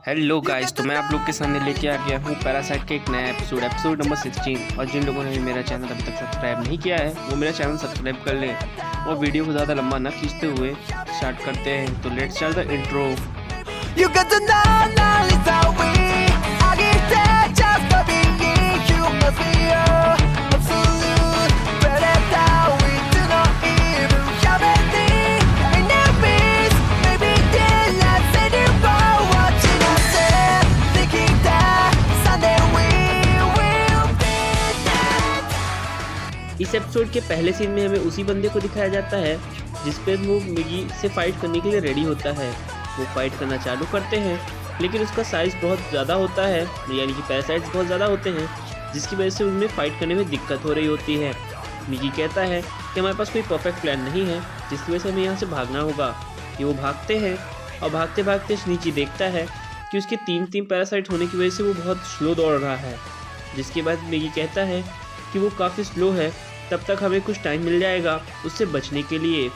Hello guys, तो मैं आप लोग के सामने लेके आ गया हूँ पैरासाइट के एक नया एपिसोड नंबर 16। और जिन लोगों ने भी मेरा चैनल अभी तक सब्सक्राइब नहीं किया है वो मेरा चैनल सब्सक्राइब कर लें। और वीडियो को ज़्यादा लंबा ना खींचते हुए स्टार्ट करते हैं। तो let's start the intro. You got to know now it's how we I get that just for being you must be absolute better that we do not even have anything in their peace. Maybe then let's say you go watching us there thinking that someday we will be that. इस episode के पहले scene में हमें उसी बंदे को दिखाया जाता है जिस पे वो मिगी से फाइट करने के लिए रेडी होता है। वो फाइट करना चालू करते हैं, लेकिन उसका साइज़ बहुत ज़्यादा होता है, यानी कि पैरासाइट्स बहुत ज़्यादा होते हैं, जिसकी वजह से उनमें फ़ाइट करने में दिक्कत हो रही होती है। मिगी कहता है कि हमारे पास कोई परफेक्ट प्लान नहीं है, जिसकी वजह से हमें यहाँ से भागना होगा। कि वो भागते हैं और भागते भागते नीचे देखता है कि उसके तीन पैरासाइट होने की वजह से वो बहुत स्लो दौड़ रहा है। जिसके बाद मिगी कहता है कि वो काफ़ी स्लो है, तब तक हमें कुछ टाइम मिल जाएगा उससे बचने के लिए।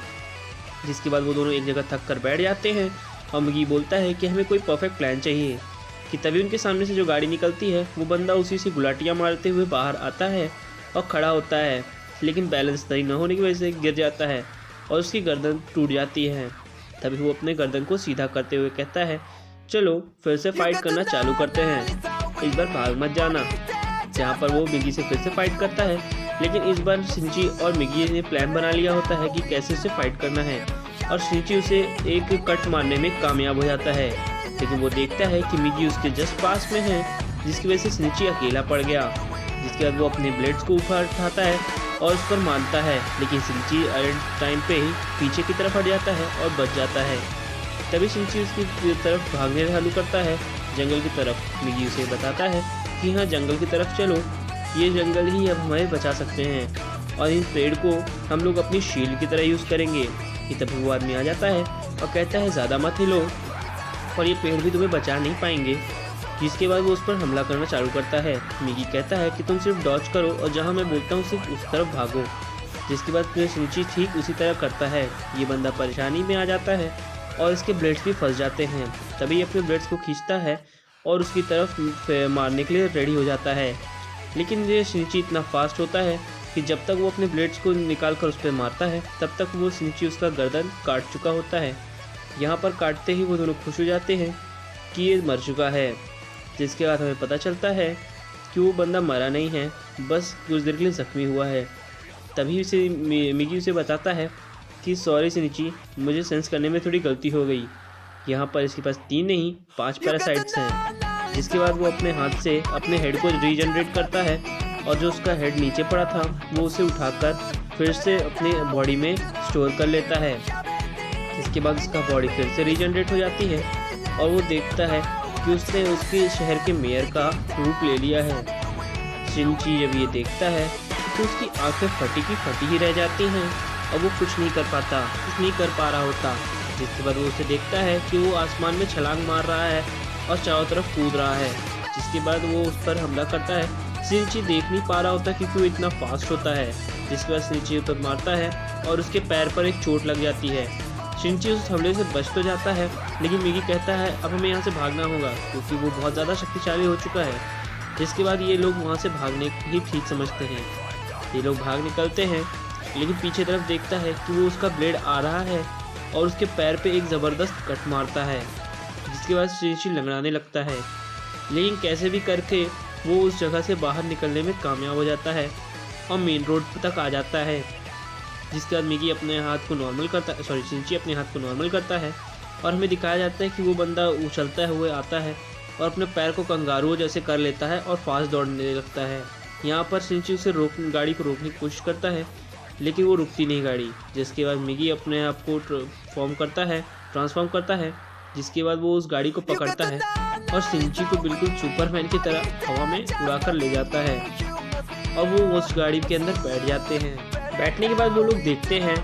जिसके बाद वो दोनों एक जगह थक कर बैठ जाते हैं और मिगी बोलता है कि हमें कोई परफेक्ट प्लान चाहिए। कि तभी उनके सामने से जो गाड़ी निकलती है वो बंदा उसी से गुलाटियाँ मारते हुए बाहर आता है और खड़ा होता है, लेकिन बैलेंस सही न होने की वजह से गिर जाता है और उसकी गर्दन टूट जाती है। तभी वो अपने गर्दन को सीधा करते हुए कहता है, चलो फिर से फाइट करना चालू करते हैं, इस बार भाग मत जाना। जहाँ पर वो मिगी से फिर से फाइट करता है, लेकिन इस बार शिनची और मिगी ने प्लान बना लिया होता है कि कैसे उसे फाइट करना है। और शिनची उसे एक कट मारने में कामयाब हो जाता है, लेकिन वो देखता है कि मिगी उसके जस्ट पास में है, जिसकी वजह से शिनची अकेला पड़ गया। जिसके बाद वो अपने ब्लेड्स को ऊपर उठाता है और उस पर मारता है, लेकिन शिनची टाइम पे ही पीछे की तरफ हट जाता है और बच जाता है। तभी शिनची उसकी तरफ भागने चालू करता है, जंगल की तरफ। मिगी उसे बताता है कि हाँ, जंगल की तरफ चलो, ये जंगल ही अब हमें बचा सकते हैं और इन पेड़ को हम लोग अपनी शील्ड की तरह यूज़ करेंगे। कि तभी वो आदमी आ जाता है और कहता है ज़्यादा मत हिलो और ये पेड़ भी तुम्हें बचा नहीं पाएंगे। जिसके बाद वो उस पर हमला करना चालू करता है। मिगी कहता है कि तुम सिर्फ डॉज करो और जहाँ मैं बोलता हूँ सिर्फ उस तरफ भागो। जिसके बाद फिर शिनची ठीक उसी तरह करता है। ये बंदा परेशानी में आ जाता है और इसके ब्लेड्स भी फंस जाते हैं। तभी अपने ब्लेड्स को खींचता है और उसकी तरफ मारने के लिए रेडी हो जाता है, लेकिन ये शिनची इतना फास्ट होता है कि जब तक वो अपने ब्लेड्स को निकाल कर उस पर मारता है, तब तक वो शिनची उसका गर्दन काट चुका होता है। यहाँ पर काटते ही वो दोनों खुश हो जाते हैं कि ये मर चुका है। जिसके बाद हमें पता चलता है कि वो बंदा मरा नहीं है, बस कुछ देर के लिए ज़ख्मी हुआ है। तभी उसे मिगी उसे बताता है कि सॉरी शिनची, मुझे सेंस करने में थोड़ी गलती हो गई। यहाँ पर इसके पास 3 नहीं 5 पैरासाइट्स हैं। जिसके बाद वो अपने हाथ से अपने हेड को रीजनरेट करता है और जो उसका हेड नीचे पड़ा था वो उसे उठाकर फिर से अपने बॉडी में स्टोर कर लेता है। इसके बाद उसका बॉडी फिर से रीजनरेट हो जाती है और वो देखता है कि उसने उसके शहर के मेयर का रूप ले लिया है। शिनची जब ये देखता है तो उसकी आंखें फटी की फटी ही रह जाती हैं और वो कुछ नहीं कर पाता, कुछ नहीं कर पा रहा होता। जिसके बाद वो उसे देखता है कि वो आसमान में छलांग मार रहा है और चारों तरफ कूद रहा है। जिसके बाद वो उस पर हमला करता है। शिनची देख नहीं पा रहा होता क्योंकि वो इतना फास्ट होता है। जिसके बाद शिनची उस पर मारता है और उसके पैर पर एक चोट लग जाती है। शिनची उस हमले से बच तो जाता है, लेकिन मिगी कहता है अब हमें यहाँ से भागना होगा क्योंकि वो बहुत ज़्यादा शक्तिशाली हो चुका है। जिसके बाद ये लोग वहाँ से भागने ही ठीक समझते हैं। ये लोग भाग निकलते हैं, लेकिन पीछे तरफ देखता है कि वो उसका ब्लेड आ रहा है और उसके पैर पे एक ज़बरदस्त कट मारता है। जिसके बाद शिनची लंगड़ाने लगता है, लेकिन कैसे भी करके वो उस जगह से बाहर निकलने में कामयाब हो जाता है और मेन रोड तक आ जाता है। जिसके बाद मिगी अपने हाथ को नॉर्मल करता है, शिनची अपने हाथ को नॉर्मल करता है और हमें दिखाया जाता है कि वो बंदा उछलता हुए आता है और अपने पैर को कंगारू जैसे कर लेता है और फास्ट दौड़ने लगता है। यहाँ पर शिनची उसे गाड़ी को रोकने की कोशिश करता है, लेकिन वो रुकती नहीं गाड़ी। जिसके बाद मिगी अपने आप को ट्रांसफॉर्म करता है। जिसके बाद वो उस गाड़ी को पकड़ता है और शिनची को बिल्कुल सुपरमैन की तरह हवा में उड़ाकर ले जाता है और वो उस गाड़ी के अंदर बैठ जाते हैं। बैठने के बाद वो लोग देखते हैं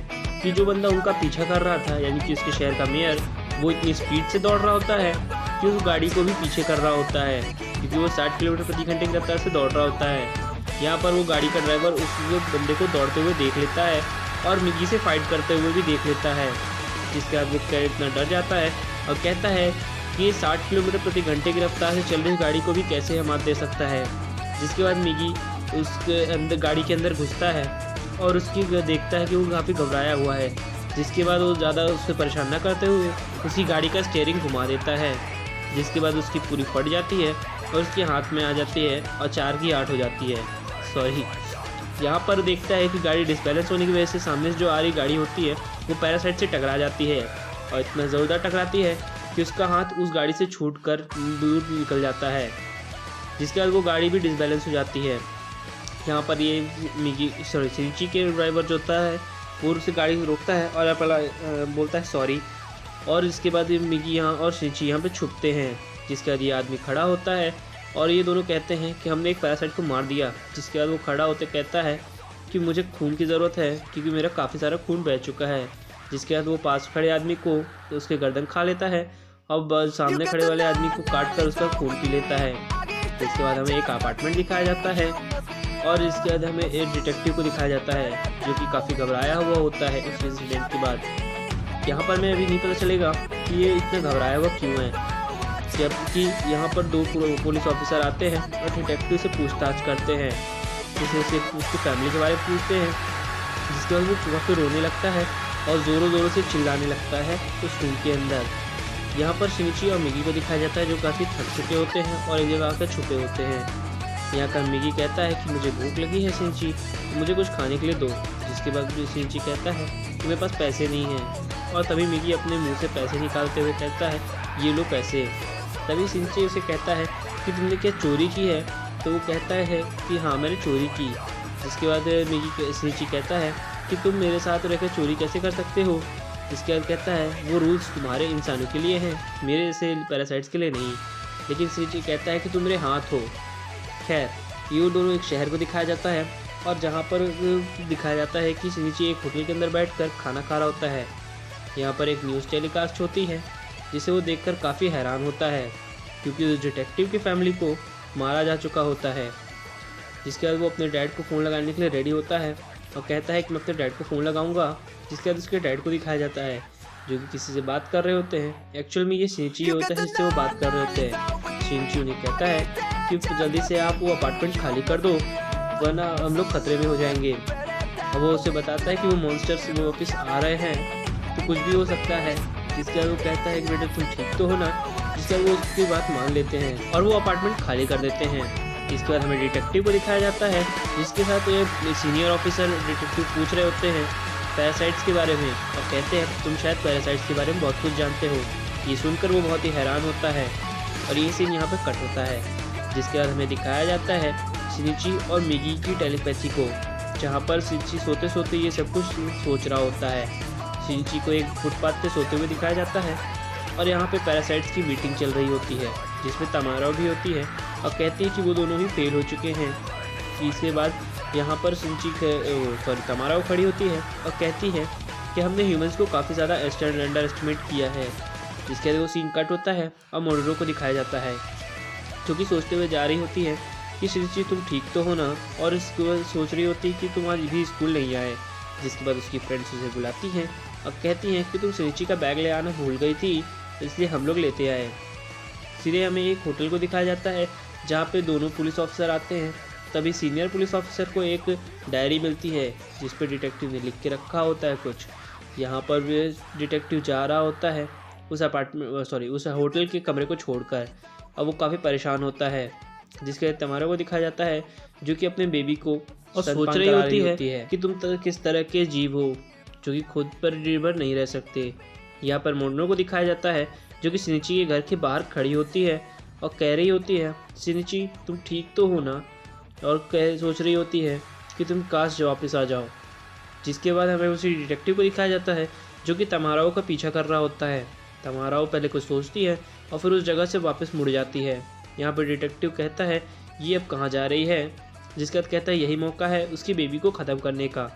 कि जो बंदा उनका पीछा कर रहा था, यानी कि उसके शहर का मेयर, वो इतनी स्पीड से दौड़ रहा होता है कि उस गाड़ी को भी पीछे कर रहा होता है, क्योंकि वो 60 किलोमीटर प्रति घंटे की रफ्तार से दौड़ रहा होता है। यहाँ पर वो गाड़ी का ड्राइवर उस बंदे को दौड़ते हुए देख लेता है और मिगी से फाइट करते हुए भी देख लेता है। जिसके बाद वो इतना डर जाता है और कहता है कि ये 60 किलोमीटर प्रति घंटे की रफ्तार से चल रही गाड़ी को भी कैसे मात दे सकता है। जिसके बाद मिगी उसके अंदर गाड़ी के अंदर घुसता है और उसकी देखता है कि वो काफ़ी घबराया हुआ है। जिसके बाद वो ज़्यादा उससे परेशान ना करते हुए उसकी गाड़ी का स्टीयरिंग घुमा देता है। जिसके बाद उसकी पूरी फट जाती है और उसके हाथ में आ जाती है और 4 की 8 हो जाती है। सॉरी, यहाँ पर देखता है कि गाड़ी डिसबैलेंस होने की वजह से सामने से जो आ रही गाड़ी होती है वो पैरासाइट से टकरा जाती है और इतना ज़ोरदार टकराती है कि उसका हाथ उस गाड़ी से छूटकर दूर निकल जाता है। जिसके बाद वो गाड़ी भी डिसबैलेंस हो जाती है। यहाँ पर ये मिगी शिनची के ड्राइवर जो होता है वो उसे गाड़ी को रोकता है और बोलता है सॉरी। और इसके बाद मिगी यहाँ और शिनची यहाँ पे छुपते हैं। जिसके बाद ये आदमी खड़ा होता है और ये दोनों कहते हैं कि हमने एक पैरासाइट को मार दिया। जिसके बाद वो खड़ा होते कहता है कि मुझे खून की ज़रूरत है क्योंकि मेरा काफ़ी सारा खून बह चुका है। जिसके बाद वो पास खड़े आदमी को उसके गर्दन खा लेता है और सामने खड़े वाले आदमी को काट कर उसका खून पी लेता है। इसके बाद हमें एक अपार्टमेंट दिखाया जाता है और इसके बाद हमें एक डिटेक्टिव को दिखाया जाता है जो कि काफ़ी घबराया हुआ होता है इस इंसिडेंट के बाद। यहाँ पर मैं अभी नहीं पता चलेगा कि ये इतना घबराया हुआ क्यों है, जबकि यहाँ पर 2 पुलिस ऑफिसर आते हैं और डिटेक्टिव से पूछताछ करते हैं। जिसे उसकी फैमिली के बारे में पूछते हैं। जिसके बाद वो वहाँ पे रोने लगता है और ज़ोरों ज़ोरों से चिल्लाने लगता है उस रूम के अंदर। यहाँ पर शिनची और मिगी को दिखाया जाता है जो काफ़ी थक चुके होते हैं और एक जगह आकर छुपे होते हैं। यहाँ का मिगी कहता है कि मुझे भूख लगी है शिनची, मुझे कुछ खाने के लिए दो। जिसके बाद शिनची कहता है कि मेरे पास पैसे नहीं हैं और तभी मिगी अपने मुंह से पैसे निकालते हुए कहता है ये लो पैसे। तभी शिनची उसे कहता है कि तुमने क्या चोरी की है, तो वो कहता है कि हाँ मैंने चोरी की। जिसके बाद शिनची कहता है कि तुम मेरे साथ रहकर चोरी कैसे कर सकते हो। जिसके बाद कहता है वो रूल्स तुम्हारे इंसानों के लिए हैं, मेरे जैसे पैरासाइट्स के लिए नहीं। लेकिन शिनची कहता है कि तुम मेरे हाथ हो। खैर, ये दोनों एक शहर को दिखाया जाता है और जहाँ पर दिखाया जाता है कि शिनची एक होटल के अंदर बैठकर खाना खा रहा होता है। यहाँ पर एक न्यूज़ टेलीकास्ट होती है जिसे वो देखकर काफ़ी हैरान होता है क्योंकि उस डिटेक्टिव की फैमिली को मारा जा चुका होता है। जिसके बाद वो अपने डैड को फ़ोन लगाने के लिए रेडी होता है और कहता है कि मैं अपने डैड को फ़ोन लगाऊंगा। जिसके बाद उसके डैड को दिखाया जाता है जो कि किसी से बात कर रहे होते हैं। एक्चुअल में ये शिनची होता है जिससे वो बात कर रहे होते हैं। शिनची उन्हें कहता है कि जल्दी से आप वो अपार्टमेंट खाली कर दो वरना हम लोग खतरे में हो जाएंगे। और वो उसे बताता है कि वो मॉन्स्टर्स वो वापस आ रहे हैं तो कुछ भी हो सकता है। जिसके बाद वो कहता है कि बेटा तुम ठीक तो हो ना। जिसके बाद वो उसकी बात मान लेते हैं और वो अपार्टमेंट खाली कर देते हैं। इसके बाद हमें डिटेक्टिव को दिखाया जाता है जिसके साथ ये सीनियर ऑफिसर डिटेक्टिव पूछ रहे होते हैं पैरासाइट्स के बारे में और कहते हैं तुम शायद पैरासाइट्स के बारे में बहुत कुछ जानते हो। ये सुनकर वो बहुत ही हैरान होता है और ये सीन यहाँ पे कट होता है। जिसके बाद हमें दिखाया जाता है शिनची और मिगी की टेलीपैथी को, जहाँ पर शिनची सोते सोते ये सब कुछ सोच रहा होता है। शिनची को एक फुटपाथ पे सोते हुए दिखाया जाता है और यहाँ पे पैरासाइट्स की मीटिंग चल रही होती है जिसमें तमारा भी होती है और कहती है कि वो दोनों ही फेल हो चुके हैं। इसके बाद यहाँ पर तमारा खड़ी होती है और कहती है कि हमने ह्यूमंस को काफ़ी ज़्यादा अंडर एस्टिमेट किया है। जिसके बाद वो सीन कट होता है और मोडोरो को दिखाया जाता है जो कि सोचते हुए जा रही होती है कि शिनची तुम ठीक तो हो ना, और इसको सोच रही होती है कि तुम आज भी स्कूल नहीं आए। जिसके बाद उसकी फ्रेंड्स उसे बुलाती हैं और कहती हैं कि तुम शिनची का बैग ले आना भूल गई थी इसलिए हम लोग लेते आए। सीधे हमें एक होटल को दिखाया जाता है जहाँ पे दोनों पुलिस ऑफिसर आते हैं। तभी सीनियर पुलिस ऑफिसर को एक डायरी मिलती है जिस पे डिटेक्टिव ने लिख के रखा होता है कुछ। यहाँ पर भी डिटेक्टिव जा रहा होता है उस होटल के कमरे को छोड़कर और वो काफ़ी परेशान होता है। जिसके तमारा को दिखाया जाता है जो कि अपने बेबी को और सोच रही होती है कि तुम किस तरह के जीव हो जो कि खुद पर निर्भर नहीं रह सकते। यहाँ पर मोडोरो को दिखाया जाता है जो कि शिनची के घर के बाहर खड़ी होती है और कह रही होती है शिनची तुम ठीक तो हो ना, और सोच रही होती है कि तुम काश वापस आ जाओ। जिसके बाद हमें उसी डिटेक्टिव को दिखाया जाता है जो कि तमाराओ का पीछा कर रहा होता है। तमाराओ पहले कुछ सोचती है और फिर उस जगह से वापस मुड़ जाती है। यहाँ पर डिटेक्टिव कहता है ये अब कहाँ जा रही है। जिसके बाद कहता है यही मौका है उसकी बेबी को ख़त्म करने का।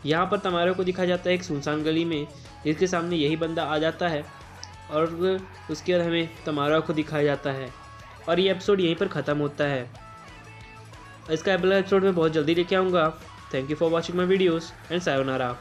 यहाँ पर तमाराओ को दिखाया जाता है एक सुनसान गली में जिसके सामने यही बंदा आ जाता है और उसके बाद हमें तमाराओ को दिखाया जाता है और ये एपिसोड यहीं पर ख़त्म होता है। इसका अगला एपिसोड मैं बहुत जल्दी लेके आऊँगा। Thank you for watching my videos and sayonara.